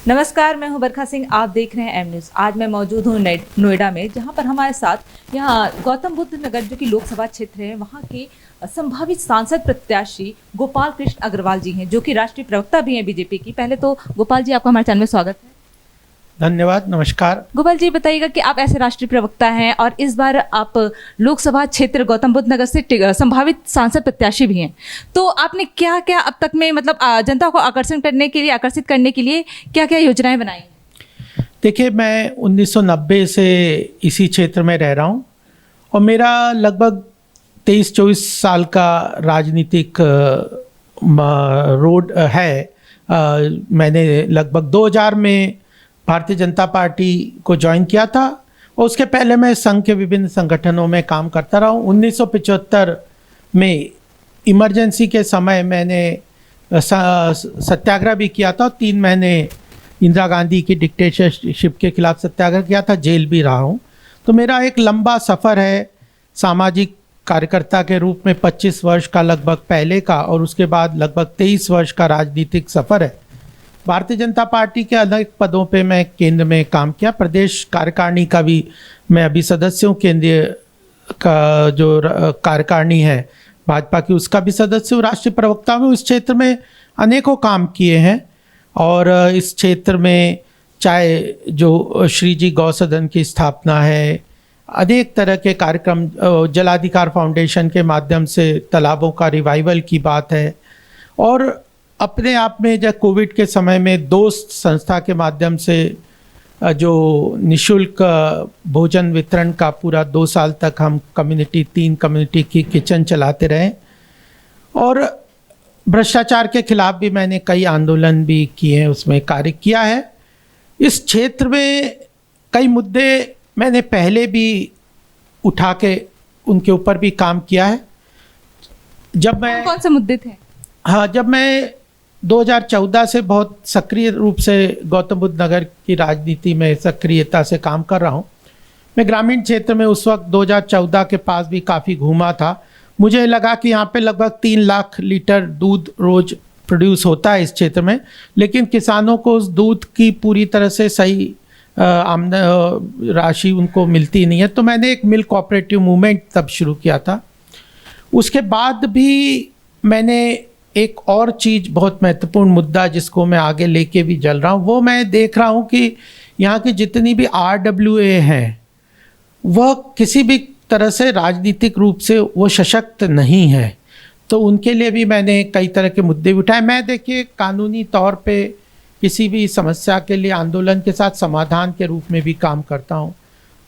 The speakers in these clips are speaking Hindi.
नमस्कार, मैं हूं बरखा सिंह। आप देख रहे हैं एम न्यूज़। आज मैं मौजूद हूं नोएडा में, जहां पर हमारे साथ यहां गौतम बुद्ध नगर जो कि लोकसभा क्षेत्र है, वहां के संभावित सांसद प्रत्याशी गोपाल कृष्ण अग्रवाल जी हैं, जो कि राष्ट्रीय प्रवक्ता भी हैं बीजेपी की। पहले तो गोपाल जी, आपका हमारे चैनल में स्वागत है। धन्यवाद, नमस्कार। गोपाल जी, बताइएगा कि आप ऐसे राष्ट्रीय प्रवक्ता हैं और इस बार आप लोकसभा क्षेत्र गौतम बुद्ध नगर से संभावित सांसद प्रत्याशी भी हैं, तो आपने क्या क्या अब तक में मतलब जनता को आकर्षित करने के लिए क्या क्या योजनाएं बनाई? देखिए, मैं 1990 से इसी क्षेत्र में रह रहा हूँ और मेरा लगभग 23-24 साल का राजनीतिक रोड है। मैंने लगभग 2000 में भारतीय जनता पार्टी को ज्वाइन किया था और उसके पहले मैं संघ के विभिन्न संगठनों में काम करता रहा हूँ। 1975 में इमरजेंसी के समय मैंने सत्याग्रह भी किया था और 3 महीने इंदिरा गांधी की डिक्टेटरशिप के खिलाफ सत्याग्रह किया था, जेल भी रहा हूँ। तो मेरा एक लंबा सफ़र है सामाजिक कार्यकर्ता के रूप में, 25 वर्ष का लगभग पहले का, और उसके बाद लगभग 23 वर्ष का राजनीतिक सफ़र है। भारतीय जनता पार्टी के अलग पदों पे मैं केंद्र में काम किया, प्रदेश कार्यकारिणी का भी मैं अभी सदस्य हूँ, केंद्रीय का जो कार्यकारिणी है भाजपा की उसका भी सदस्य हूँ, राष्ट्रीय प्रवक्ता हूँ। इस क्षेत्र में अनेकों काम किए हैं और इस क्षेत्र में चाहे जो श्री जी गौ सदन की स्थापना है, अनेक तरह के कार्यक्रम, जलाधिकार फाउंडेशन के माध्यम से तालाबों का रिवाइवल की बात है, और अपने आप में जब कोविड के समय में दोस्त संस्था के माध्यम से जो निशुल्क भोजन वितरण का पूरा 2 साल तक हम 3 कम्युनिटी की किचन चलाते रहे, और भ्रष्टाचार के खिलाफ भी मैंने कई आंदोलन भी किए हैं, उसमें कार्य किया है। इस क्षेत्र में कई मुद्दे मैंने पहले भी उठा के उनके ऊपर भी काम किया है। कौन से मुद्दे थे? हाँ, जब मैं 2014 से बहुत सक्रिय रूप से गौतम बुद्ध नगर की राजनीति में सक्रियता से काम कर रहा हूँ। मैं ग्रामीण क्षेत्र में उस वक्त 2014 के पास भी काफ़ी घूमा था। मुझे लगा कि यहाँ पे लगभग 3 लाख लीटर दूध रोज प्रोड्यूस होता है इस क्षेत्र में, लेकिन किसानों को उस दूध की पूरी तरह से सही आमदनी राशि उनको मिलती नहीं है। तो मैंने एक मिल्क कोऑपरेटिव मूवमेंट तब शुरू किया था। उसके बाद भी मैंने एक और चीज़, बहुत महत्वपूर्ण मुद्दा जिसको मैं आगे लेके भी चल रहा हूँ, वो मैं देख रहा हूँ कि यहाँ की जितनी भी RWA हैं वह किसी भी तरह से राजनीतिक रूप से वो सशक्त नहीं है। तो उनके लिए भी मैंने कई तरह के मुद्दे उठाए। मैं देखिए कानूनी तौर पे किसी भी समस्या के लिए आंदोलन के साथ समाधान के रूप में भी काम करता हूँ।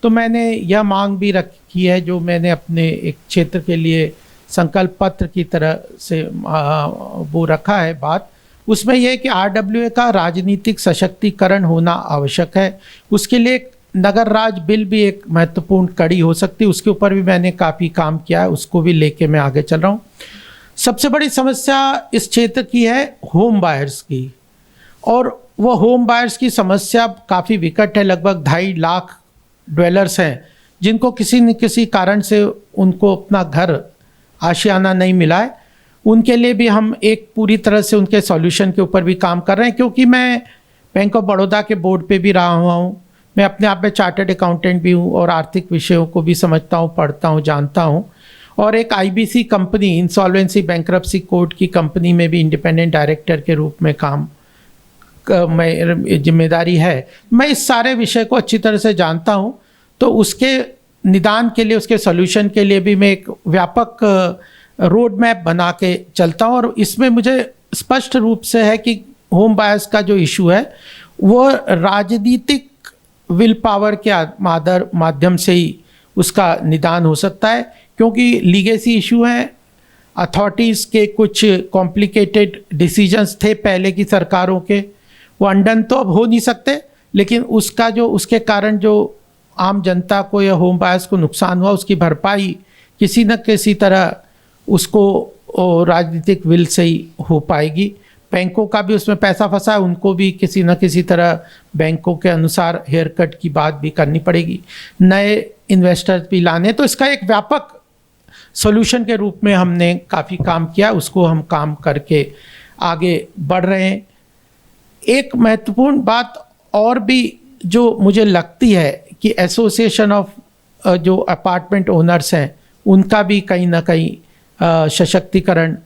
तो मैंने यह मांग भी रखी है, जो मैंने अपने एक क्षेत्र के लिए संकल्प पत्र की तरह से वो रखा है बात, उसमें यह है कि RWA का राजनीतिक सशक्तिकरण होना आवश्यक है। उसके लिए नगर राज बिल भी एक महत्वपूर्ण कड़ी हो सकती है, उसके ऊपर भी मैंने काफ़ी काम किया है, उसको भी लेके मैं आगे चल रहा हूँ। सबसे बड़ी समस्या इस क्षेत्र की है होम बायर्स की, और वो होम बायर्स की समस्या काफ़ी विकट है। लगभग 2.5 लाख ड्वेलर्स हैं जिनको किसी न किसी कारण से उनको अपना घर आशियाना नहीं मिला है। उनके लिए भी हम एक पूरी तरह से उनके सॉल्यूशन के ऊपर भी काम कर रहे हैं, क्योंकि मैं बैंक ऑफ बड़ौदा के बोर्ड पे भी रहा हुआ हूँ। मैं अपने आप में चार्टर्ड अकाउंटेंट भी हूँ और आर्थिक विषयों को भी समझता हूँ, पढ़ता हूँ, जानता हूँ, और एक IBC company, insolvency bankruptcy court की कंपनी में भी इंडिपेंडेंट डायरेक्टर के रूप में काम मैं जिम्मेदारी है। मैं इस सारे विषय को अच्छी तरह से जानता हूँ, तो उसके निदान के लिए, उसके सॉल्यूशन के लिए भी मैं एक व्यापक रोड मैप बना के चलता हूँ। और इसमें मुझे स्पष्ट रूप से है कि होम बायर्स का जो इशू है वो राजनीतिक विल पावर के माध्यम से ही उसका निदान हो सकता है, क्योंकि लीगेसी इशू है। अथॉरिटीज़ के कुछ कॉम्प्लिकेटेड डिसीजंस थे पहले की सरकारों के, वो अनडन तो अब हो नहीं सकते, लेकिन उसके कारण जो आम जनता को या होम बायर्स को नुकसान हुआ, उसकी भरपाई किसी न किसी तरह उसको राजनीतिक विल से ही हो पाएगी। बैंकों का भी उसमें पैसा फंसा है, उनको भी किसी न किसी तरह बैंकों के अनुसार हेयर कट की बात भी करनी पड़ेगी, नए इन्वेस्टर्स भी लाने। तो इसका एक व्यापक सॉल्यूशन के रूप में हमने काफ़ी काम किया, उसको हम काम करके आगे बढ़ रहे हैं। एक महत्वपूर्ण बात और भी जो मुझे लगती है कि एसोसिएशन ऑफ जो अपार्टमेंट ओनर्स हैं उनका भी कहीं ना कहीं सशक्तिकरण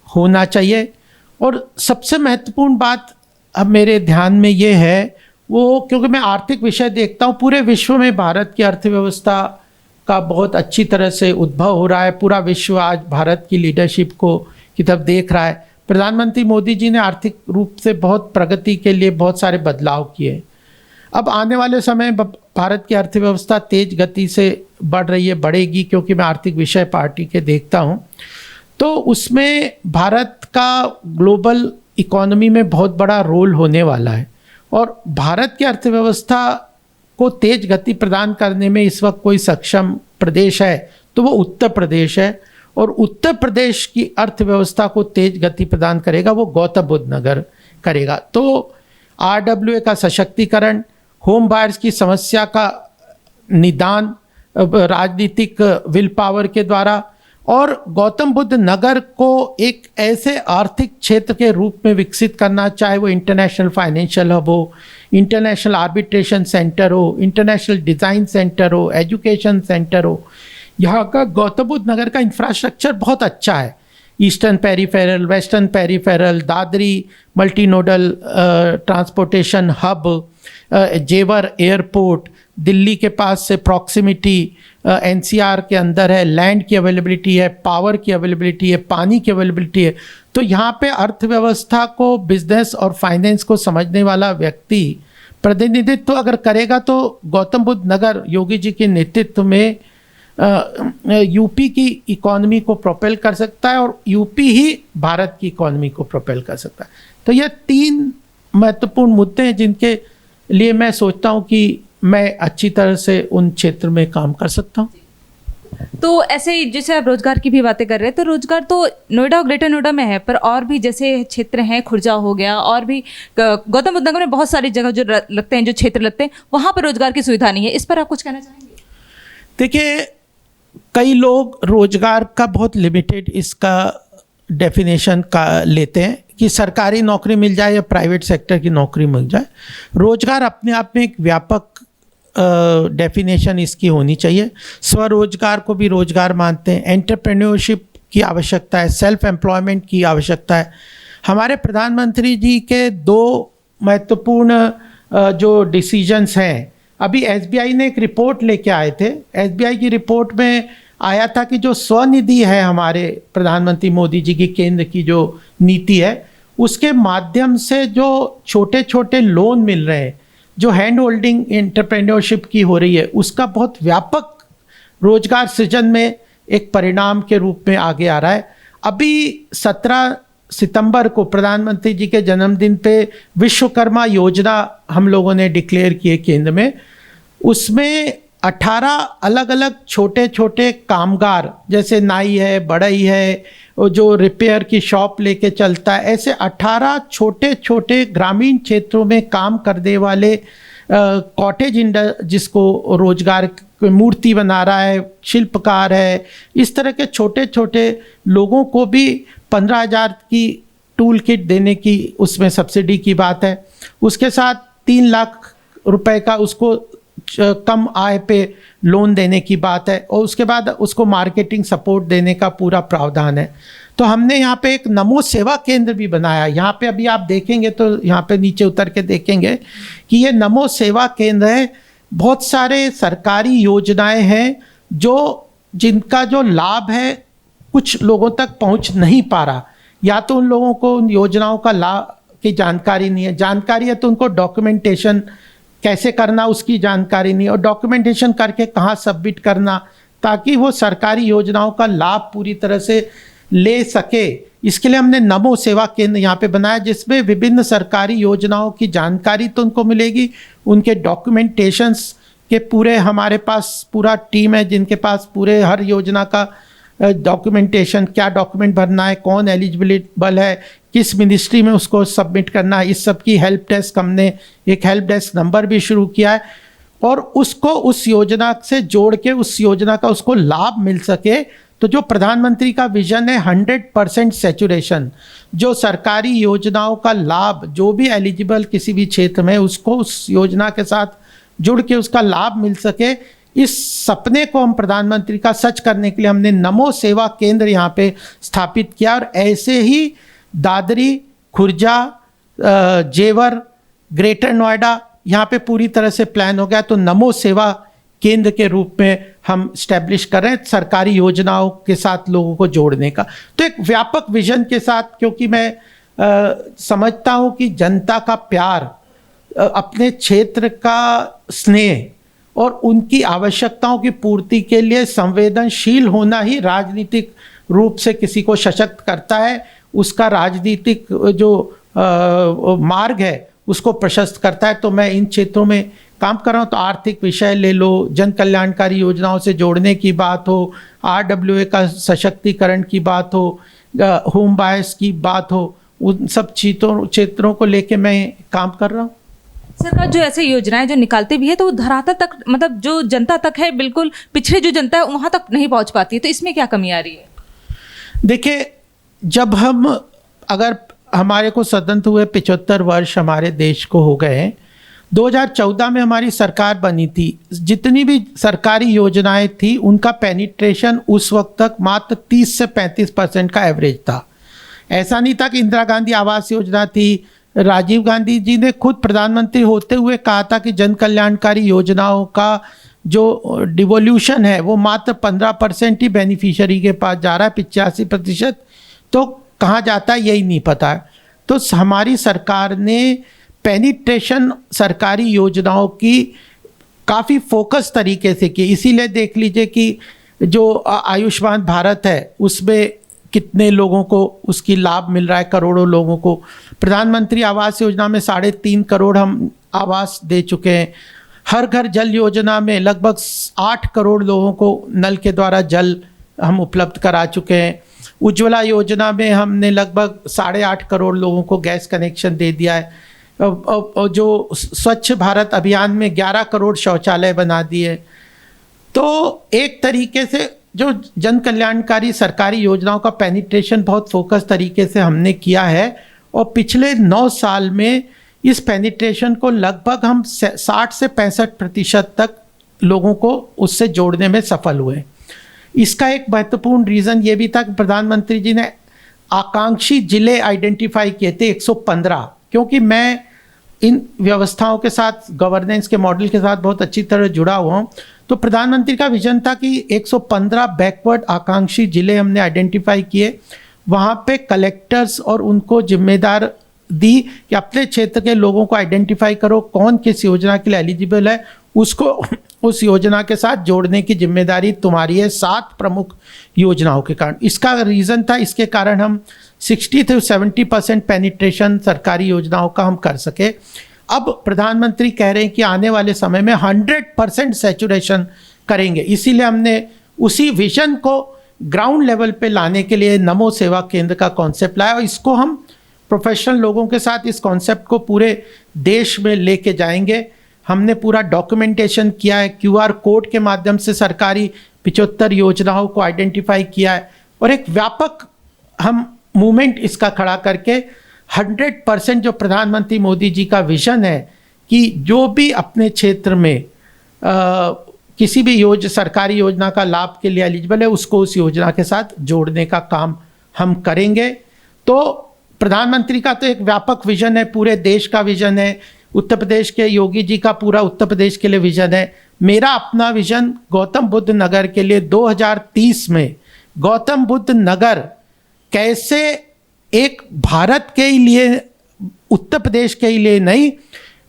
होना चाहिए। और सबसे महत्वपूर्ण बात अब मेरे ध्यान में ये है वो, क्योंकि मैं आर्थिक विषय देखता हूँ, पूरे विश्व में भारत की अर्थव्यवस्था का बहुत अच्छी तरह से उद्भव हो रहा है। पूरा विश्व आज भारत की लीडरशिप की तरफ देख रहा है। प्रधानमंत्री मोदी जी ने आर्थिक रूप से बहुत प्रगति के लिए बहुत सारे बदलाव किए। अब आने वाले समय भारत की अर्थव्यवस्था तेज गति से बढ़ रही है, बढ़ेगी, क्योंकि मैं आर्थिक विषय पार्टी के देखता हूँ। तो उसमें भारत का ग्लोबल इकोनॉमी में बहुत बड़ा रोल होने वाला है। और भारत की अर्थव्यवस्था को तेज गति प्रदान करने में इस वक्त कोई सक्षम प्रदेश है तो वो उत्तर प्रदेश है। और उत्तर प्रदेश की अर्थव्यवस्था को तेज गति प्रदान करेगा वो गौतम बुद्ध नगर करेगा। तो आरडब्ल्यूए का सशक्तिकरण, होम बायर्स की समस्या का निदान राजनीतिक विल पावर के द्वारा, और गौतम बुद्ध नगर को एक ऐसे आर्थिक क्षेत्र के रूप में विकसित करना, चाहे वो इंटरनेशनल फाइनेंशियल हब हो, इंटरनेशनल आर्बिट्रेशन सेंटर हो, इंटरनेशनल डिज़ाइन सेंटर हो, एजुकेशन सेंटर हो। यहाँ का गौतम बुद्ध नगर का इंफ्रास्ट्रक्चर बहुत अच्छा है। Eastern peripheral, western peripheral, Dadri multi nodal transportation hub, जेवर एयरपोर्ट, दिल्ली के पास से प्रॉक्सिमिटी, एनसीआर के अंदर है, लैंड की अवेलेबिलिटी है, पावर की अवेलेबिलिटी है, पानी की अवेलेबिलिटी है। तो यहाँ पे अर्थव्यवस्था को, बिजनेस और फाइनेंस को समझने वाला व्यक्ति प्रतिनिधित्व अगर करेगा तो गौतम बुद्ध नगर योगी जी के नेतृत्व में यूपी की इकोनॉमी को प्रोपेल कर सकता है, और यूपी ही भारत की इकोनॉमी को प्रोपेल कर सकता है। तो ये 3 महत्वपूर्ण मुद्दे हैं जिनके लिए मैं सोचता हूँ कि मैं अच्छी तरह से उन क्षेत्र में काम कर सकता हूँ। तो ऐसे ही जैसे आप रोजगार की भी बातें कर रहे हैं, तो रोजगार तो नोएडा और ग्रेटर नोएडा में है, पर और भी जैसे क्षेत्र हैं, खुर्जा हो गया, और भी गौतम बुद्ध नगर में बहुत सारी जगह जो लगते हैं, जो क्षेत्र लगते हैं, वहाँ पर रोजगार की सुविधा नहीं है। इस पर आप कुछ कहना चाहेंगे? देखिए, कई लोग रोजगार का बहुत लिमिटेड इसका डेफिनेशन का लेते हैं कि सरकारी नौकरी मिल जाए या प्राइवेट सेक्टर की नौकरी मिल जाए। रोजगार अपने आप में एक व्यापक डेफिनेशन इसकी होनी चाहिए। स्वरोजगार को भी रोजगार मानते हैं, एंटरप्रेन्योरशिप की आवश्यकता है, सेल्फ एम्प्लॉयमेंट की आवश्यकता है। हमारे प्रधानमंत्री जी के 2 महत्वपूर्ण जो डिसीजंस हैं, अभी एसबीआई ने एक रिपोर्ट लेके आए थे। एसबीआई की रिपोर्ट में आया था कि जो स्वनिधि है हमारे प्रधानमंत्री मोदी जी की केंद्र की जो नीति है, उसके माध्यम से जो छोटे छोटे लोन मिल रहे हैं, जो हैंड होल्डिंग एंटरप्रेन्योरशिप की हो रही है, उसका बहुत व्यापक रोजगार सृजन में एक परिणाम के रूप में आगे आ रहा है। अभी 17 सितंबर को प्रधानमंत्री जी के जन्मदिन पे विश्वकर्मा योजना हम लोगों ने डिक्लेयर की है केंद्र में। उसमें 18 अलग अलग छोटे छोटे कामगार, जैसे नाई है, बढ़ई है, जो रिपेयर की शॉप लेके चलता है, ऐसे 18 छोटे छोटे ग्रामीण क्षेत्रों में काम करने वाले कॉटेज जिसको रोजगार, मूर्ति बना रहा है, शिल्पकार है, इस तरह के छोटे छोटे लोगों को भी 15,000 की टूल किट देने की उसमें सब्सिडी की बात है। उसके साथ 3 लाख रुपए का उसको कम आय पे लोन देने की बात है, और उसके बाद उसको मार्केटिंग सपोर्ट देने का पूरा प्रावधान है। तो हमने यहाँ पे एक नमो सेवा केंद्र भी बनाया। यहाँ पे अभी आप देखेंगे तो यहाँ पे नीचे उतर के देखेंगे कि ये नमो सेवा केंद्र है। बहुत सारे सरकारी योजनाएं हैं जिनका जो लाभ है कुछ लोगों तक पहुँच नहीं पा रहा, या तो उन लोगों को उन योजनाओं का लाभ की जानकारी नहीं है, जानकारी है तो उनको डॉक्यूमेंटेशन कैसे करना उसकी जानकारी नहीं, और डॉक्यूमेंटेशन करके कहाँ सबमिट करना, ताकि वो सरकारी योजनाओं का लाभ पूरी तरह से ले सके। इसके लिए हमने नमो सेवा केंद्र यहाँ पे बनाया, जिसमें विभिन्न सरकारी योजनाओं की जानकारी तो उनको मिलेगी, उनके डॉक्यूमेंटेशंस के पूरे हमारे पास पूरा टीम है जिनके पास पूरे हर योजना का डॉक्यूमेंटेशन, क्या डॉक्यूमेंट भरना है, कौन एलिजिबल है, किस मिनिस्ट्री में उसको सबमिट करना है, इस सब की हेल्प डेस्क, हमने एक हेल्प डेस्क नंबर भी शुरू किया है, और उसको उस योजना से जोड़ के उस योजना का उसको लाभ मिल सके। तो जो प्रधानमंत्री का विजन है 100% सैचुरेशन, जो सरकारी योजनाओं का लाभ जो भी एलिजिबल किसी भी क्षेत्र में उसको उस योजना के साथ जुड़ के उसका लाभ मिल सके, इस सपने को हम प्रधानमंत्री का सच करने के लिए हमने नमो सेवा केंद्र यहाँ पे स्थापित किया। और ऐसे ही दादरी, खुर्जा, जेवर, ग्रेटर नोएडा यहाँ पे पूरी तरह से प्लान हो गया। तो नमो सेवा केंद्र के रूप में हम स्टैब्लिश कर रहे हैं सरकारी योजनाओं के साथ लोगों को जोड़ने का। तो एक व्यापक विजन के साथ, क्योंकि मैं समझता हूँ कि जनता का प्यार, अपने क्षेत्र का स्नेह और उनकी आवश्यकताओं की पूर्ति के लिए संवेदनशील होना ही राजनीतिक रूप से किसी को सशक्त करता है, उसका राजनीतिक जो मार्ग है उसको प्रशस्त करता है। तो मैं इन क्षेत्रों में काम कर रहा हूँ। तो आर्थिक विषय ले लो, जन कल्याणकारी योजनाओं से जोड़ने की बात हो, RWA का सशक्तिकरण की बात हो, होम बायस की बात हो, उन सब क्षेत्रों को लेके मैं काम कर रहा हूँ। सरकार जो ऐसे योजनाएं जो निकालते भी है तो वो धरातल तक, मतलब जो जनता तक है, बिल्कुल पिछड़े जो जनता है वहाँ तक नहीं पहुँच पाती है। तो इसमें क्या कमी आ रही है? देखिए, जब हम, अगर हमारे को स्वतंत्र हुए 75 वर्ष हमारे देश को हो गए हैं, 2014 में हमारी सरकार बनी थी, जितनी भी सरकारी योजनाएं थी उनका पेनिट्रेशन उस वक्त तक मात्र 30 से 35% का एवरेज था। ऐसा नहीं था कि इंदिरा गांधी आवास योजना थी, राजीव गांधी जी ने खुद प्रधानमंत्री होते हुए कहा था कि जन कल्याणकारी योजनाओं का जो डिवोल्यूशन है वो मात्र 15% ही बेनिफिशियरी के पास जा रहा है, 85% तो कहाँ जाता है यही नहीं पता है। तो हमारी सरकार ने पेनिट्रेशन सरकारी योजनाओं की काफ़ी फोकस तरीके से की। इसीलिए देख लीजिए कि जो आयुष्मान भारत है उसमें कितने लोगों को उसकी लाभ मिल रहा है, करोड़ों लोगों को। प्रधानमंत्री आवास योजना में 3.5 करोड़ हम आवास दे चुके हैं। हर घर जल योजना में लगभग 8 करोड़ लोगों को नल के द्वारा जल हम उपलब्ध करा चुके हैं। उज्ज्वला योजना में हमने लगभग 8.5 करोड़ लोगों को गैस कनेक्शन दे दिया है। और जो स्वच्छ भारत अभियान में 11 करोड़ शौचालय बना दिए। तो एक तरीके से जो जन कल्याणकारी सरकारी योजनाओं का पेनिट्रेशन बहुत फोकस तरीके से हमने किया है और पिछले 9 साल में इस पेनिट्रेशन को लगभग हम 60 से 65% तक लोगों को उससे जोड़ने में सफल हुए। इसका एक महत्वपूर्ण रीज़न ये भी था कि प्रधानमंत्री जी ने आकांक्षी जिले आइडेंटिफाई किए थे 115, क्योंकि मैं इन व्यवस्थाओं के साथ, गवर्नेंस के मॉडल के साथ बहुत अच्छी तरह जुड़ा हुआ हूँ। तो प्रधानमंत्री का विजन था कि 115 बैकवर्ड आकांक्षी जिले हमने आइडेंटिफाई किए। वहाँ पे कलेक्टर्स और उनको जिम्मेदार दी कि अपने क्षेत्र के लोगों को आइडेंटिफाई करो, कौन किस योजना के लिए एलिजिबल है, उसको उस योजना के साथ जोड़ने की जिम्मेदारी तुम्हारी है 7 प्रमुख योजनाओं के कारण। इसका रीज़न था, इसके कारण हम 60 से 70% पेनिट्रेशन सरकारी योजनाओं का हम कर सके। अब प्रधानमंत्री कह रहे हैं कि आने वाले समय में 100% सैचुरेशन करेंगे। इसीलिए हमने उसी विजन को ग्राउंड लेवल पे लाने के लिए नमो सेवा केंद्र का कॉन्सेप्ट लाया और इसको हम प्रोफेशनल लोगों के साथ इस कॉन्सेप्ट को पूरे देश में लेके जाएंगे। हमने पूरा डॉक्यूमेंटेशन किया है, QR कोड के माध्यम से सरकारी 75 योजनाओं को आइडेंटिफाई किया है और एक व्यापक हम मूवमेंट इसका खड़ा करके 100% जो प्रधानमंत्री मोदी जी का विजन है कि जो भी अपने क्षेत्र में किसी भी सरकारी योजना का लाभ के लिए एलिजिबल है उसको उस योजना के साथ जोड़ने का काम हम करेंगे। तो प्रधानमंत्री का तो एक व्यापक विजन है, पूरे देश का विजन है। उत्तर प्रदेश के योगी जी का पूरा उत्तर प्रदेश के लिए विजन है। मेरा अपना विजन गौतम बुद्ध नगर के लिए 2030 में गौतम बुद्ध नगर कैसे एक भारत के लिए, उत्तर प्रदेश के लिए नहीं,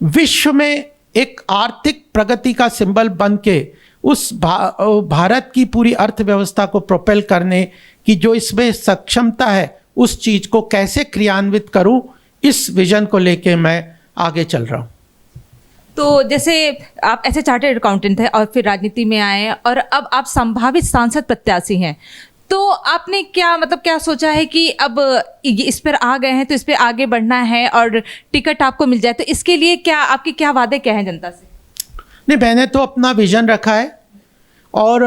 विश्व में एक आर्थिक प्रगति का सिंबल बन के उस भारत की पूरी अर्थव्यवस्था को प्रोपेल करने की जो इसमें सक्षमता है उस चीज़ को कैसे क्रियान्वित करूं, इस विजन को लेके मैं आगे चल रहा हूं। तो जैसे आप ऐसे चार्टर्ड अकाउंटेंट थे और फिर राजनीति में आए और अब आप संभावित सांसद प्रत्याशी हैं, तो आपने क्या सोचा है कि अब इस पर आ गए हैं तो इस पर आगे बढ़ना है और टिकट आपको मिल जाए, तो इसके लिए आपके क्या वादे क्या हैं जनता से? नहीं, मैंने तो अपना विजन रखा है और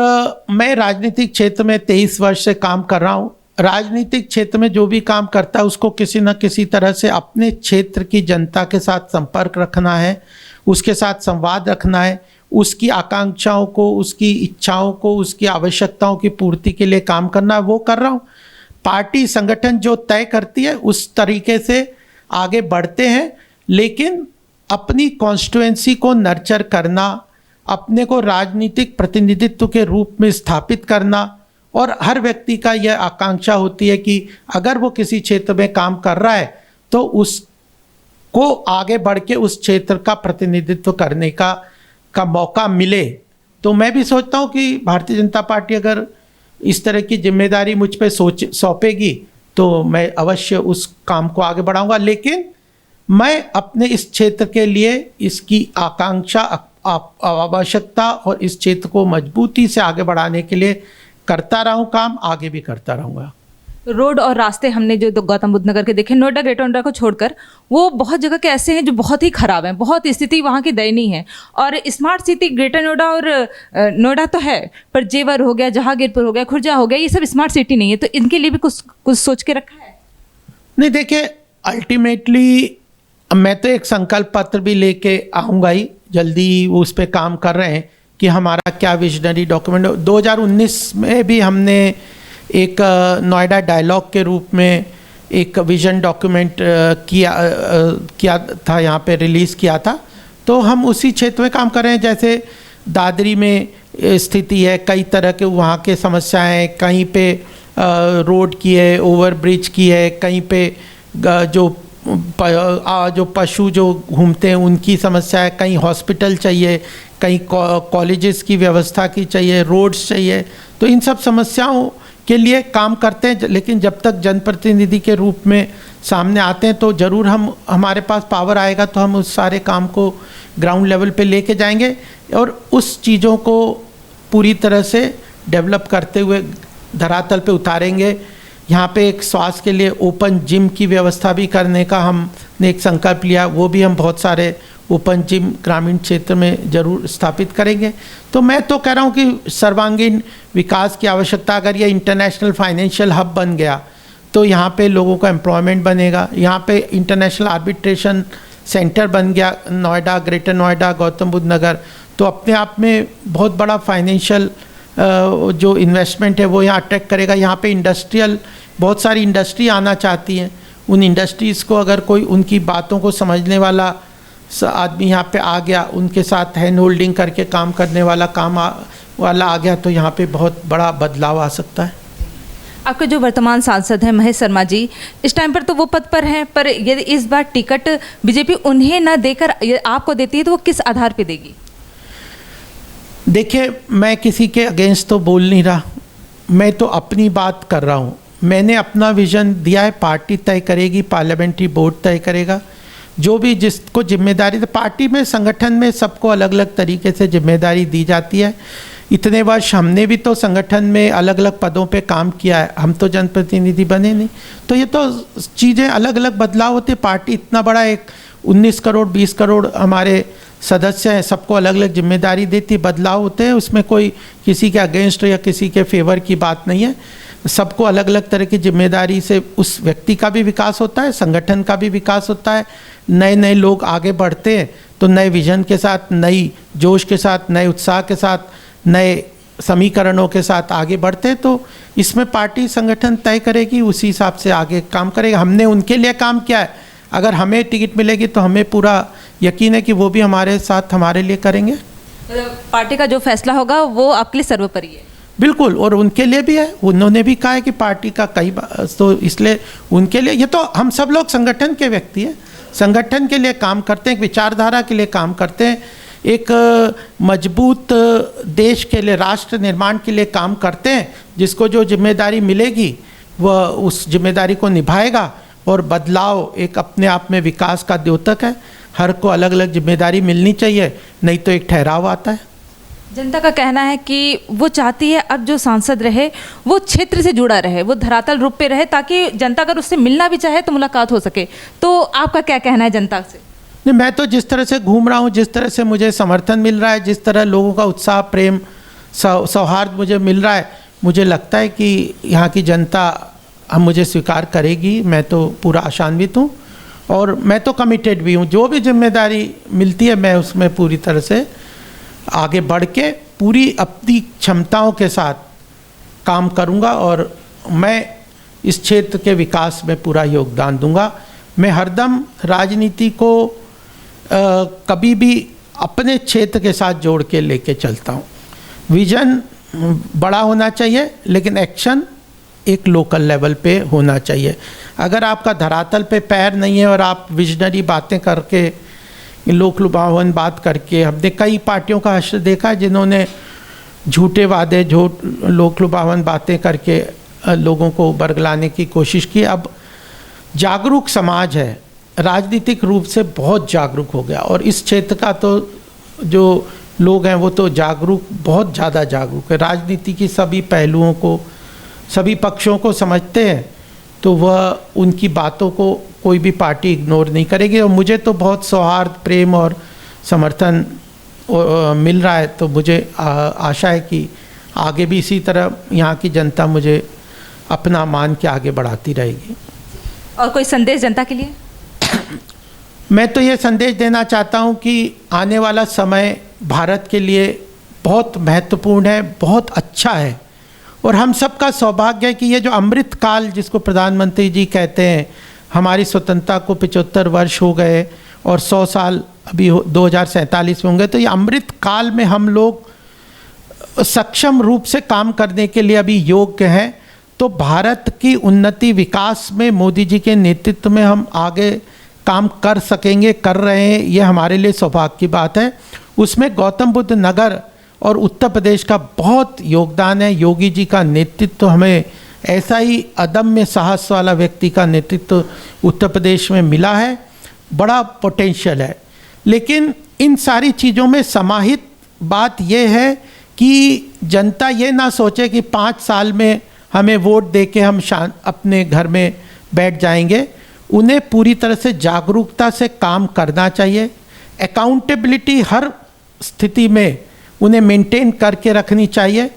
मैं राजनीतिक क्षेत्र में 23 वर्ष से काम कर रहा हूँ। राजनीतिक क्षेत्र में जो भी काम करता है उसको किसी न किसी तरह से अपने क्षेत्र की जनता के साथ संपर्क रखना है, उसके साथ संवाद रखना है, उसकी आकांक्षाओं को, उसकी इच्छाओं को, उसकी आवश्यकताओं की पूर्ति के लिए काम करना है, वो कर रहा हूँ। पार्टी संगठन जो तय करती है उस तरीके से आगे बढ़ते हैं, लेकिन अपनी कॉन्स्टिट्यूएंसी को नर्चर करना, अपने को राजनीतिक प्रतिनिधित्व के रूप में स्थापित करना, और हर व्यक्ति का यह आकांक्षा होती है कि अगर वो किसी क्षेत्र में काम कर रहा है तो उसको आगे बढ़ के उस क्षेत्र का प्रतिनिधित्व करने का मौका मिले। तो मैं भी सोचता हूँ कि भारतीय जनता पार्टी अगर इस तरह की जिम्मेदारी मुझ पे सौंपेगी तो मैं अवश्य उस काम को आगे बढ़ाऊंगा। लेकिन मैं अपने इस क्षेत्र के लिए इसकी आकांक्षा, आवश्यकता और इस क्षेत्र को मजबूती से आगे बढ़ाने के लिए करता रहूं काम, आगे भी करता रहूँगा। रोड और रास्ते हमने जो गौतम बुद्ध नगर के देखे, नोएडा ग्रेटर नोएडा को छोड़कर, वो बहुत जगह के ऐसे हैं जो बहुत ही खराब हैं, बहुत स्थिति वहाँ की दयनीय है। और स्मार्ट सिटी ग्रेटर नोएडा और नोएडा तो है, पर जेवर हो गया, जहांगीरपुर हो गया, खुर्जा हो गया, ये सब स्मार्ट सिटी नहीं है। तो इनके लिए भी कुछ सोच के रखा है? नहीं, देखिए, अल्टीमेटली मैं तो एक संकल्प पत्र भी लेके आऊँगा ही, जल्दी उस पर काम कर रहे हैं कि हमारा क्या विजनरी डॉक्यूमेंट। 2019 में भी हमने एक नोएडा डायलॉग के रूप में एक विजन डॉक्यूमेंट किया था, यहाँ पे रिलीज़ किया था। तो हम उसी क्षेत्र में काम कर रहे हैं। जैसे दादरी में स्थिति है, कई तरह के वहाँ के समस्याएं, कहीं पे रोड की है, ओवर ब्रिज की है, कहीं पे जो पशु जो घूमते हैं उनकी समस्या है, कहीं हॉस्पिटल चाहिए, कहीं कॉलेजेस की व्यवस्था की चाहिए, रोड्स चाहिए। तो इन सब समस्याओं के लिए काम करते हैं। लेकिन जब तक जनप्रतिनिधि के रूप में सामने आते हैं तो ज़रूर हमारे पास पावर आएगा तो हम उस सारे काम को ग्राउंड लेवल पे लेके जाएंगे और उस चीज़ों को पूरी तरह से डेवलप करते हुए धरातल पे उतारेंगे। यहाँ पे एक स्वास्थ्य के लिए ओपन जिम की व्यवस्था भी करने का हमने एक संकल्प लिया, वो भी हम बहुत सारे ओपन जिम ग्रामीण क्षेत्र में ज़रूर स्थापित करेंगे। तो मैं तो कह रहा हूँ कि सर्वांगीण विकास की आवश्यकता, अगर ये इंटरनेशनल फाइनेंशियल हब बन गया तो यहाँ पे लोगों का एम्प्लॉयमेंट बनेगा। यहाँ पे इंटरनेशनल आर्बिट्रेशन सेंटर बन गया नोएडा, ग्रेटर नोएडा, गौतम बुद्ध नगर, तो अपने आप में बहुत बड़ा फाइनेंशियल जो इन्वेस्टमेंट है वो यहाँ अट्रैक्ट करेगा। यहाँ पे बहुत सारी इंडस्ट्री आना चाहती हैं, उन इंडस्ट्रीज़ को अगर कोई उनकी बातों को समझने वाला आदमी यहाँ पे आ गया, उनके साथ हैंड होल्डिंग करके काम करने वाला वाला आ गया, तो यहाँ पे बहुत बड़ा बदलाव आ सकता है। आपके जो वर्तमान सांसद हैं महेश शर्मा जी, इस टाइम पर तो वो पद पर हैं, पर यदि इस बार टिकट बीजेपी उन्हें न देकर आपको देती है तो वो किस आधार पे देगी? देखिए, मैं किसी के अगेंस्ट तो बोल नहीं रहा, मैं तो अपनी बात कर रहा हूँ। मैंने अपना विज़न दिया है, पार्टी तय करेगी, पार्लियामेंट्री बोर्ड तय करेगा। जो भी जिसको जिम्मेदारी, तो पार्टी में, संगठन में सबको अलग अलग तरीके से जिम्मेदारी दी जाती है। इतने वर्ष हमने भी तो संगठन में अलग अलग पदों पे काम किया है, हम तो जनप्रतिनिधि बने नहीं। तो ये तो चीज़ें अलग अलग बदलाव होते। पार्टी इतना बड़ा, एक 19 करोड़ 20 करोड़ हमारे सदस्य हैं, सबको अलग अलग जिम्मेदारी देती, बदलाव होते हैं। उसमें कोई किसी के अगेंस्ट या किसी के फेवर की बात नहीं है। सबको अलग अलग तरह की जिम्मेदारी से उस व्यक्ति का भी विकास होता है, संगठन का भी विकास होता है। नए नए लोग आगे बढ़ते हैं तो नए विजन के साथ, नई जोश के साथ, नए उत्साह के साथ, नए समीकरणों के साथ आगे बढ़ते हैं। तो इसमें पार्टी संगठन तय करेगी, उसी हिसाब से आगे काम करेगा। हमने उनके लिए काम किया है, अगर हमें टिकट मिलेगी तो हमें पूरा यकीन है कि वो भी हमारे साथ हमारे लिए करेंगे। पार्टी का जो फैसला होगा वो आपके लिए सर्वोपरि है? बिल्कुल, और उनके लिए भी है। उन्होंने भी कहा है कि पार्टी का तो इसलिए उनके लिए, ये तो हम सब लोग संगठन के व्यक्ति हैं, संगठन के लिए काम करते हैं, एक विचारधारा के लिए काम करते हैं, एक मजबूत देश के लिए, राष्ट्र निर्माण के लिए काम करते हैं। जिसको जो जिम्मेदारी मिलेगी वह उस जिम्मेदारी को निभाएगा। और बदलाव एक अपने आप में विकास का द्योतक है, हर को अलग अलग जिम्मेदारी मिलनी चाहिए, नहीं तो एक ठहराव आता है। जनता का कहना है कि वो चाहती है अब जो सांसद रहे वो क्षेत्र से जुड़ा रहे, वो धरातल रूप पे रहे, ताकि जनता अगर उससे मिलना भी चाहे तो मुलाकात हो सके। तो आपका क्या कहना है जनता से? नहीं, मैं तो जिस तरह से घूम रहा हूँ, जिस तरह से मुझे समर्थन मिल रहा है, जिस तरह लोगों का उत्साह, प्रेम सौहार्द मुझे मिल रहा है, मुझे लगता है कि यहाँ की जनता हम मुझे स्वीकार करेगी। मैं तो पूरा आशान्वित हूँ और मैं तो कमिटेड भी हूँ। जो भी जिम्मेदारी मिलती है मैं उसमें पूरी तरह से आगे बढ़ के पूरी अपनी क्षमताओं के साथ काम करूँगा और मैं इस क्षेत्र के विकास में पूरा योगदान दूंगा। मैं हरदम राजनीति को कभी भी अपने क्षेत्र के साथ जोड़ के लेके चलता हूँ। विजन बड़ा होना चाहिए लेकिन एक्शन एक लोकल लेवल पे होना चाहिए। अगर आपका धरातल पे पैर नहीं है और आप विजनरी बातें करके, लोक लुभावन बात करके, हमने कई पार्टियों का हश्र देखा जिन्होंने झूठे वादे, लोक लुभावन बातें करके लोगों को बरगलाने की कोशिश की। अब जागरूक समाज है, राजनीतिक रूप से बहुत जागरूक हो गया और इस क्षेत्र का तो जो लोग हैं वो तो जागरूक, बहुत ज़्यादा जागरूक है। राजनीति की सभी पहलुओं को, सभी पक्षों को समझते हैं, तो वह उनकी बातों को कोई भी पार्टी इग्नोर नहीं करेगी। और मुझे तो बहुत सौहार्द, प्रेम और समर्थन मिल रहा है, तो मुझे आशा है कि आगे भी इसी तरह यहाँ की जनता मुझे अपना मान के आगे बढ़ाती रहेगी। और कोई संदेश जनता के लिए? मैं तो ये संदेश देना चाहता हूँ कि आने वाला समय भारत के लिए बहुत महत्वपूर्ण है, बहुत अच्छा है और हम सबका सौभाग्य है कि ये जो अमृत काल जिसको प्रधानमंत्री जी कहते हैं, हमारी स्वतंत्रता को 75 वर्ष हो गए और 100 साल अभी 2047 में होंगे, तो ये अमृत काल में हम लोग सक्षम रूप से काम करने के लिए अभी योग्य हैं। तो भारत की उन्नति, विकास में मोदी जी के नेतृत्व में हम आगे काम कर सकेंगे, कर रहे हैं, ये हमारे लिए सौभाग्य की बात है। उसमें गौतम बुद्ध नगर और उत्तर प्रदेश का बहुत योगदान है। योगी जी का नेतृत्व, हमें ऐसा ही अदम्य साहस वाला व्यक्ति का नेतृत्व उत्तर प्रदेश में मिला है, बड़ा पोटेंशियल है। लेकिन इन सारी चीज़ों में समाहित बात यह है कि जनता ये ना सोचे कि 5 साल में हमें वोट दे के हम अपने घर में बैठ जाएंगे। उन्हें पूरी तरह से जागरूकता से काम करना चाहिए। अकाउंटेबिलिटी हर स्थिति में उन्हें मेंटेन करके रखनी चाहिए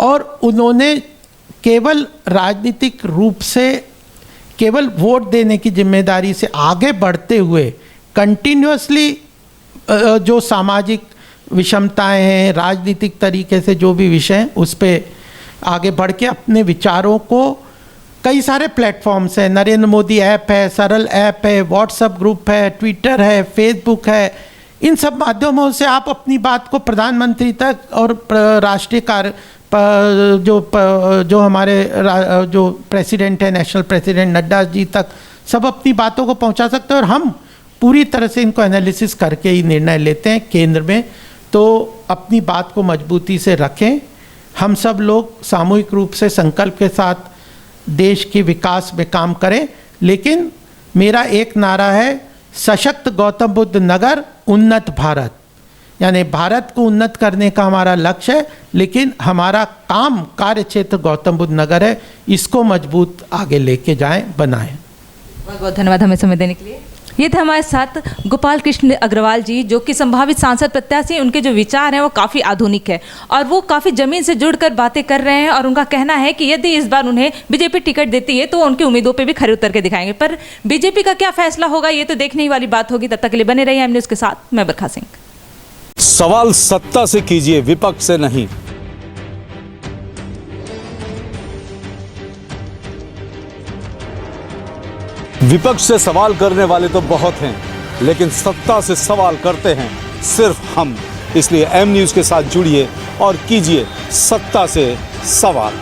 और उन्होंने केवल राजनीतिक रूप से केवल वोट देने की जिम्मेदारी से आगे बढ़ते हुए कंटिन्यूअसली जो सामाजिक विषमताएं हैं, राजनीतिक तरीके से जो भी विषय हैं, उस पर आगे बढ़ के अपने विचारों को, कई सारे प्लेटफॉर्म्स हैं, नरेंद्र मोदी ऐप है, सरल ऐप है, व्हाट्सएप ग्रुप है, ट्विटर है, फेसबुक है, इन सब माध्यमों से आप अपनी बात को प्रधानमंत्री तक और राष्ट्रीय जो हमारे जो प्रेसिडेंट है, नेशनल प्रेसिडेंट नड्डा जी तक सब अपनी बातों को पहुंचा सकते हैं और हम पूरी तरह से इनको एनालिसिस करके ही निर्णय लेते हैं केंद्र में। तो अपनी बात को मजबूती से रखें। हम सब लोग सामूहिक रूप से संकल्प के साथ देश के विकास में काम करें। लेकिन मेरा एक नारा है, सशक्त गौतम बुद्ध नगर, उन्नत भारत। यानी भारत को उन्नत करने का हमारा लक्ष्य है, लेकिन हमारा काम कार्य क्षेत्र गौतम बुद्ध नगर है, इसको मजबूत आगे लेके जाएं, बनाएं। बहुत बहुत धन्यवाद हमें समय देने के लिए। ये थे हमारे साथ गोपाल कृष्ण अग्रवाल जी, जो कि संभावित सांसद प्रत्याशी हैं। उनके जो विचार हैं वो काफ़ी आधुनिक है और वो काफ़ी ज़मीन से जुड़कर बातें कर रहे हैं और उनका कहना है कि यदि इस बार उन्हें बीजेपी टिकट देती है तो उनकी उम्मीदों पे भी खरे उतर के दिखाएंगे। पर बीजेपी का क्या फैसला होगा ये तो देखने ही वाली बात होगी। तब तक के लिए बने रहिए एम न्यूज़ के साथ। मैं बरखा सिंह। सवाल सत्ता से कीजिए, विपक्ष से नहीं। विपक्ष से सवाल करने वाले तो बहुत हैं, लेकिन सत्ता से सवाल करते हैं सिर्फ हम। इसलिए एम न्यूज़ के साथ जुड़िए और कीजिए सत्ता से सवाल।